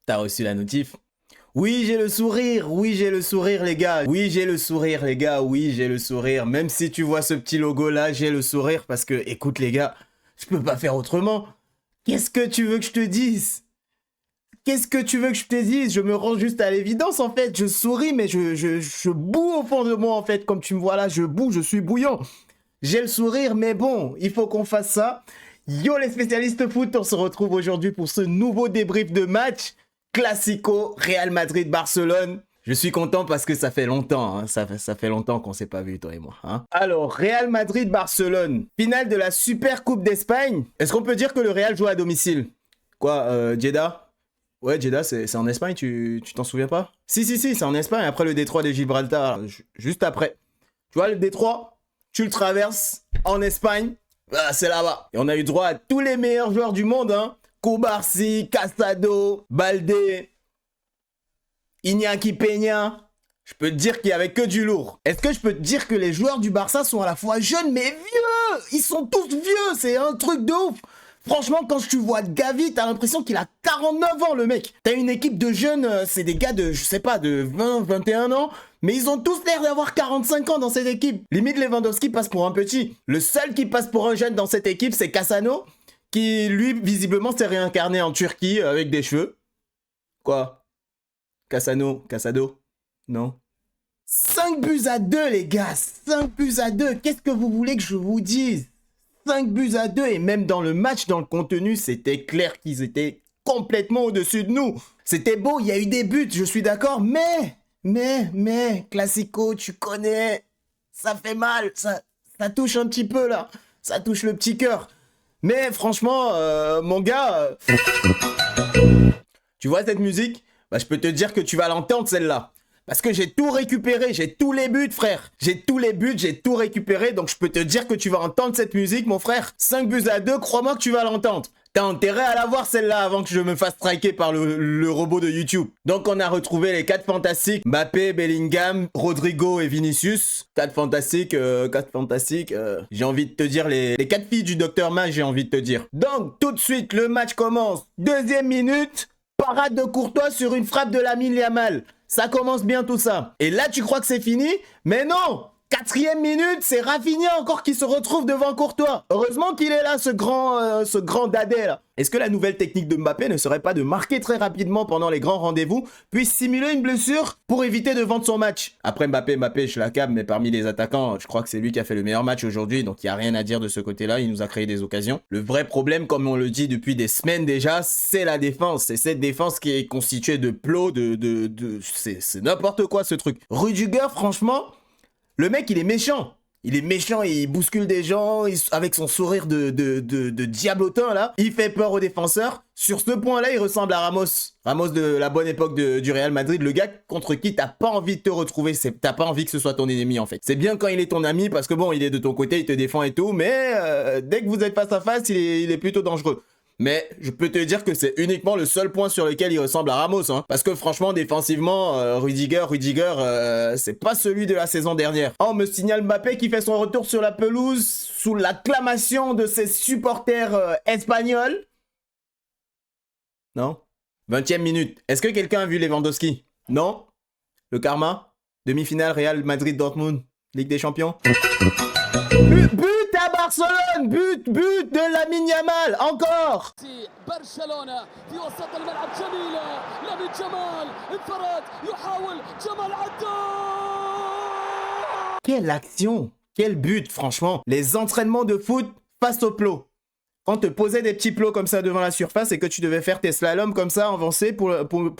T'as reçu la notif? Oui, j'ai le sourire. Oui, j'ai le sourire, les gars. Oui, j'ai le sourire, les gars. Oui, j'ai le sourire. Même si tu vois ce petit logo-là, j'ai le sourire parce que, écoute, les gars, je peux pas faire autrement. Qu'est-ce que tu veux que je te dise? Qu'est-ce que tu veux que je te dise? Je me rends juste à l'évidence, en fait. Je souris, mais je boue au fond de moi, en fait. Comme tu me vois là, je boue, je suis bouillant. J'ai le sourire, mais bon, il faut qu'on fasse ça. Yo les spécialistes foot, on se retrouve aujourd'hui pour ce nouveau débrief de match. Classico, Real Madrid-Barcelone. Je suis content parce que ça fait longtemps, hein. Ça fait longtemps qu'on s'est pas vu, toi et moi. Hein. Alors, Real Madrid-Barcelone, finale de la Super Coupe d'Espagne. Est-ce qu'on peut dire que le Real joue à domicile? Quoi, Jeddah? Ouais, Jeddah, c'est en Espagne, tu t'en souviens pas? Si, c'est en Espagne, après le détroit de Gibraltar, juste après. Tu vois, le détroit, tu le traverses en Espagne, ah, c'est là-bas. Et on a eu droit à tous les meilleurs joueurs du monde, hein. Cubarsí, Casado, Baldé, Iñaki Peña. Je peux te dire qu'il n'y avait que du lourd. Est-ce que je peux te dire que les joueurs du Barça sont à la fois jeunes mais vieux? Ils sont tous vieux, c'est un truc de ouf. Franchement, quand tu vois Gavi, t'as l'impression qu'il a 49 ans, le mec. T'as une équipe de jeunes, c'est des gars de, je sais pas, de 20, 21 ans. Mais ils ont tous l'air d'avoir 45 ans dans cette équipe. Limite, Lewandowski passe pour un petit. Le seul qui passe pour un jeune dans cette équipe, c'est Cassano, qui, lui, visiblement, s'est réincarné en Turquie avec des cheveux. Quoi? Cassado? Non. 5 buts à 2, les gars. 5 buts à 2. Qu'est-ce que vous voulez que je vous dise? 5 buts à 2 et même dans le match, dans le contenu, c'était clair qu'ils étaient complètement au-dessus de nous. C'était beau, il y a eu des buts, je suis d'accord, mais, Classico, tu connais, ça fait mal, ça touche un petit peu là, ça touche le petit cœur. Mais franchement, mon gars, tu vois cette musique? Bah, je peux te dire que tu vas l'entendre celle-là. Parce que j'ai tout récupéré, j'ai tous les buts, frère. J'ai tous les buts, j'ai tout récupéré, donc je peux te dire que tu vas entendre cette musique, mon frère. 5 buts à 2, crois-moi que tu vas l'entendre. T'as intérêt à la voir celle-là avant que je me fasse striker par le robot de YouTube. Donc on a retrouvé les 4 fantastiques, Mbappé, Bellingham, Rodrigo et Vinicius. 4 fantastiques, j'ai envie de te dire les 4 filles du Docteur Mage, j'ai envie de te dire. Donc tout de suite, le match commence. Deuxième minute, parade de Courtois sur une frappe de Lamine Yamal. Ça commence bien tout ça. Et là, tu crois que c'est fini? Mais non! 4e minute, c'est Rafinha encore qui se retrouve devant Courtois. Heureusement qu'il est là, ce grand dadé là. Est-ce que la nouvelle technique de Mbappé ne serait pas de marquer très rapidement pendant les grands rendez-vous, puis simuler une blessure pour éviter de vendre son match? Après Mbappé, je l'accable, mais parmi les attaquants, je crois que c'est lui qui a fait le meilleur match aujourd'hui, donc il n'y a rien à dire de ce côté-là, il nous a créé des occasions. Le vrai problème, comme on le dit depuis des semaines déjà, c'est la défense. C'est cette défense qui est constituée de plots, c'est n'importe quoi ce truc. Rudiger, franchement... Le mec, il est méchant. Il est méchant, il bouscule des gens, avec son sourire de diablotin, là. Il fait peur aux défenseurs. Sur ce point-là, il ressemble à Ramos. Ramos de la bonne époque du Real Madrid, le gars contre qui t'as pas envie de te retrouver. T'as pas envie que ce soit ton ennemi, en fait. C'est bien quand il est ton ami, parce que bon, il est de ton côté, il te défend et tout, mais dès que vous êtes face à face, il est plutôt dangereux. Mais je peux te dire que c'est uniquement le seul point sur lequel il ressemble à Ramos. Hein. Parce que franchement, défensivement, Rudiger, c'est pas celui de la saison dernière. Oh, on me signale Mbappé qui fait son retour sur la pelouse sous l'acclamation de ses supporters espagnols. Non? 20e minute. Est-ce que quelqu'un a vu Lewandowski? Non? Le karma? Demi-finale Real Madrid-Dortmund. Ligue des Champions? But à Barcelone, but de Lamine Yamal, encore. برشلونة في وسط الملعب جميلة لامين جمال انفرد يحاول جمال Quelle action, quel but franchement. Les entraînements de foot face au plot. On te posait des petits plots comme ça devant la surface et que tu devais faire tes slaloms comme ça avancés pour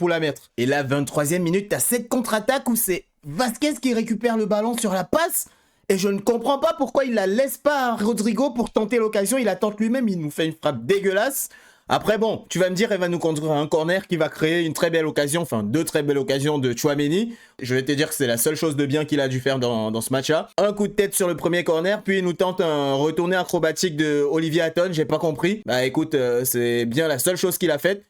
la mettre. Et là, 23e minute, t'as cette contre-attaque où c'est Vasquez qui récupère le ballon sur la passe. Et je ne comprends pas pourquoi il la laisse pas à Rodrigo pour tenter l'occasion. Il la tente lui-même, il nous fait une frappe dégueulasse. Après bon, tu vas me dire, il va nous conduire un corner qui va créer une très belle occasion, enfin 2 très belles occasions de Tchouaméni. Je vais te dire que c'est la seule chose de bien qu'il a dû faire dans ce match-là. Un coup de tête sur le premier corner, puis il nous tente un retourné acrobatique de Olivier Hatton, j'ai pas compris. Bah écoute, c'est bien la seule chose qu'il a faite.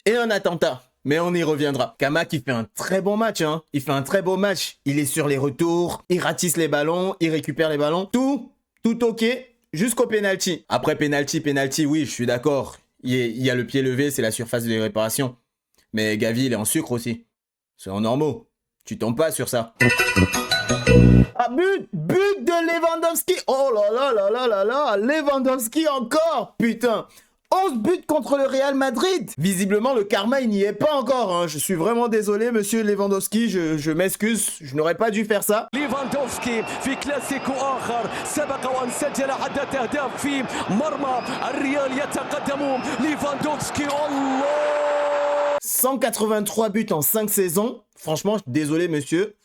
Et un attentat. Mais on y reviendra. Kama qui fait un très bon match, hein. Il fait un très beau match. Il est sur les retours, il ratisse les ballons, il récupère les ballons. Tout ok, jusqu'au penalty. Après penalty, oui, je suis d'accord. Il y a le pied levé, c'est la surface de réparation. Mais Gavi, il est en sucre aussi. C'est en normaux. Tu tombes pas sur ça. Ah, but de Lewandowski. Oh là là là là là là. Lewandowski encore, putain. 11 buts contre le Real Madrid. Visiblement, le karma, il n'y est pas encore. Hein. Je suis vraiment désolé, monsieur Lewandowski. Je m'excuse. Je n'aurais pas dû faire ça. ليفاندوفسكي في كلاسيكو آخر سبق وأن سجل عدة أهداف في مرمى الريال يتقدم ليفاندوفسكي الله 183 buts en 5 saisons. Franchement, désolé, monsieur.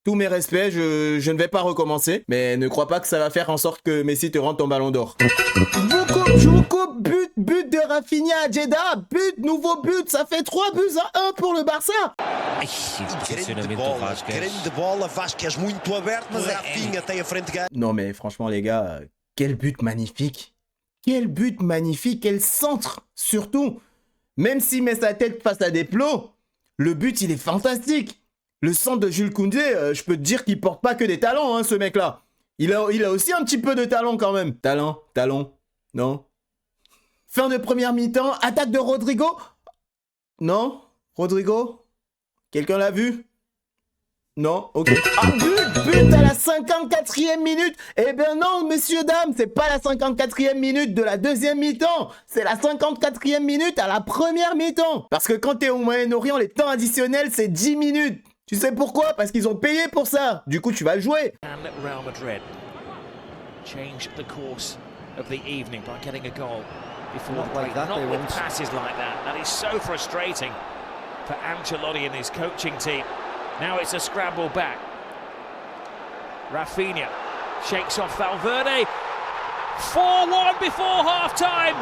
Tous mes respects, je ne vais pas recommencer. Mais ne crois pas que ça va faire en sorte que Messi te rende ton ballon d'or. Je vous coupe, but de Rafinha à Jeddah. Nouveau but, ça fait 3 buts à 1 pour le Barça. Non mais franchement les gars, quel but magnifique. Quel but magnifique, quel centre surtout. Même s'il met sa tête face à des plots, le but il est fantastique. Le centre de Jules Koundé, je peux te dire qu'il porte pas que des talents, hein, ce mec-là. Il a aussi un petit peu de talent quand même. Talent, non. Fin de première mi-temps, attaque de Rodrigo. Non, Rodrigo. Quelqu'un l'a vu? Non, ok. Ah, but à la 54e minute. Eh bien non, messieurs, dames, c'est pas la 54e minute de la deuxième mi-temps. C'est la 54e minute à la première mi-temps. Parce que quand t'es au Moyen-Orient, les temps additionnels, c'est 10 minutes. Tu sais pourquoi? Parce qu'ils ont payé pour ça. Du coup, tu vas le jouer. Real Madrid change the course of the evening by getting a goal before the break. Not with passes like that. That is so frustrating for Ancelotti and his coaching team. Now it's a scramble back. Rafinha shakes off Valverde. 4-1 before half-time.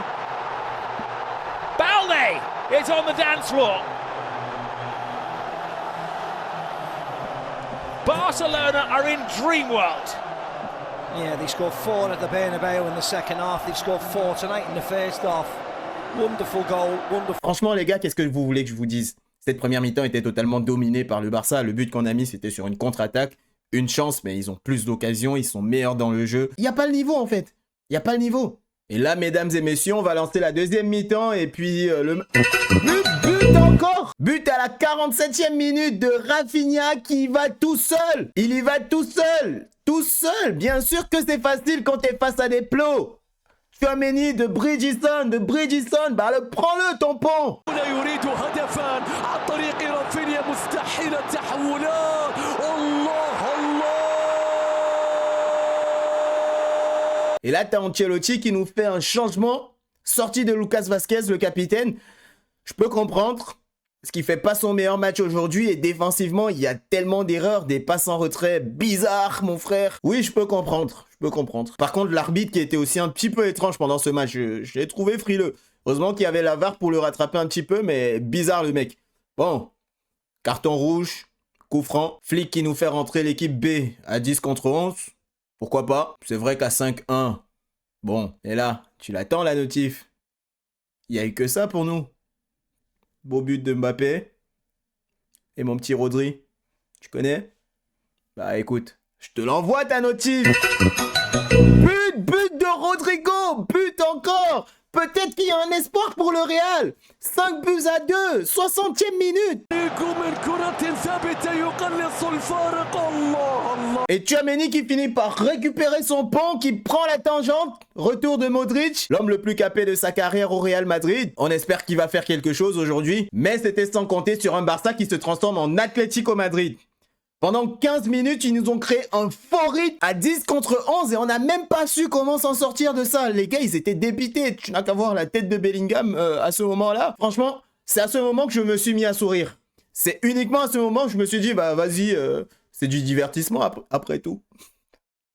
Balde is on the dance floor. Barcelona are in dream world. Yeah, they scored 4 at the Bernabeu in the second half. They've scored 4 tonight in the first half. Wonderful goal, wonderful. Franchement, les gars, qu'est-ce que vous voulez que je vous dise? Cette première mi-temps était totalement dominée par le Barça. Le but qu'on a mis, c'était sur une contre-attaque. Une chance, mais ils ont plus d'occasions. Ils sont meilleurs dans le jeu. Il n'y a pas le niveau, en fait. Il n'y a pas le niveau. Et là, mesdames et messieurs, on va lancer la deuxième mi-temps. Et puis, But encore. But à la 47e minute de Rafinha qui va tout seul. Il y va tout seul. Tout seul. Bien sûr que c'est facile quand t'es face à des plots. Tchouaméni de Bridgestone, bah prends-le ton pont. Et là, t'as Ancelotti qui nous fait un changement, sorti de Lucas Vazquez, le capitaine. Je peux comprendre, parce qu'il fait pas son meilleur match aujourd'hui et défensivement, il y a tellement d'erreurs, des passes en retrait bizarres, mon frère. Oui, je peux comprendre. Par contre, l'arbitre qui était aussi un petit peu étrange pendant ce match, je l'ai trouvé frileux. Heureusement qu'il y avait la VAR pour le rattraper un petit peu, mais bizarre le mec. Bon, carton rouge, coup franc, flic qui nous fait rentrer l'équipe B à 10 contre 11. Pourquoi pas? C'est vrai qu'à 5-1, bon, et là, tu l'attends la notif. Il n'y a eu que ça pour nous. Beau but de Mbappé. Et mon petit Rodri. Tu connais? Bah écoute, je te l'envoie ta notif. But de Rodrigo. But encore. Peut-être qu'il y a un espoir pour le Real. 5 buts à 2. 60e minute. Et Tchouaméni qui finit par récupérer son pont, qui prend la tangente. Retour de Modric, l'homme le plus capé de sa carrière au Real Madrid. On espère qu'il va faire quelque chose aujourd'hui. Mais c'était sans compter sur un Barça qui se transforme en Atlético Madrid. Pendant 15 minutes, ils nous ont créé un faux rythme à 10 contre 11 et on n'a même pas su comment s'en sortir de ça. Les gars, ils étaient dépités. Tu n'as qu'à voir la tête de Bellingham à ce moment-là. Franchement, c'est à ce moment que je me suis mis à sourire. C'est uniquement à ce moment que je me suis dit, bah vas-y, c'est du divertissement après tout.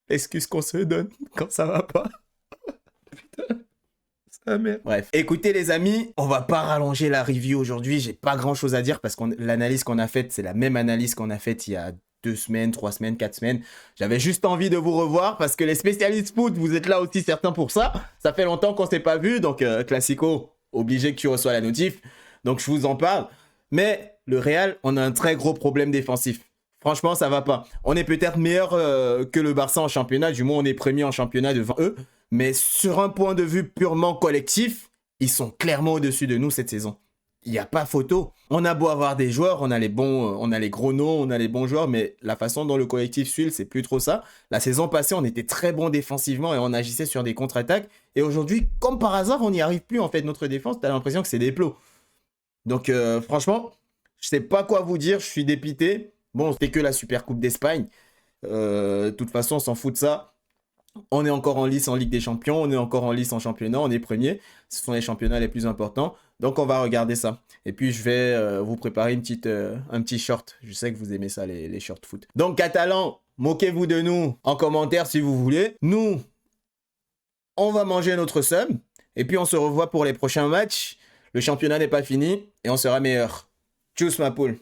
Excuse qu'on se donne quand ça va pas. Putain. Merde. Bref, écoutez les amis, on va pas rallonger la review aujourd'hui, j'ai pas grand chose à dire parce que l'analyse qu'on a faite, c'est la même analyse qu'on a faite il y a 2 semaines, 3 semaines, 4 semaines. J'avais juste envie de vous revoir parce que les spécialistes foot, vous êtes là aussi certains pour ça. Ça fait longtemps qu'on s'est pas vu, donc classico, obligé que tu reçois la notif. Donc je vous en parle. Mais le Real, on a un très gros problème défensif. Franchement, ça va pas. On est peut-être meilleur que le Barça en championnat, du moins on est premier en championnat devant eux. Mais sur un point de vue purement collectif, ils sont clairement au-dessus de nous cette saison. il n'y a pas photo. On a beau avoir des joueurs, on a les gros noms, on a les bons joueurs, mais la façon dont le collectif suit, c'est plus trop ça. La saison passée, on était très bon défensivement et on agissait sur des contre-attaques. Et aujourd'hui, comme par hasard, on n'y arrive plus. En fait, notre défense, tu as l'impression que c'est des plots. Donc, franchement, je sais pas quoi vous dire, je suis dépité. Bon, c'était que la Super Coupe d'Espagne. De toute façon, on s'en fout de ça. On est encore en lice en Ligue des Champions, on est encore en lice en championnat, on est premier. Ce sont les championnats les plus importants. Donc, on va regarder ça. Et puis, je vais vous préparer un petit short. Je sais que vous aimez ça, les short foot. Donc, Catalans, moquez-vous de nous en commentaire si vous voulez. Nous, on va manger notre somme. Et puis, on se revoit pour les prochains matchs. Le championnat n'est pas fini et on sera meilleur. Tchuss, ma poule.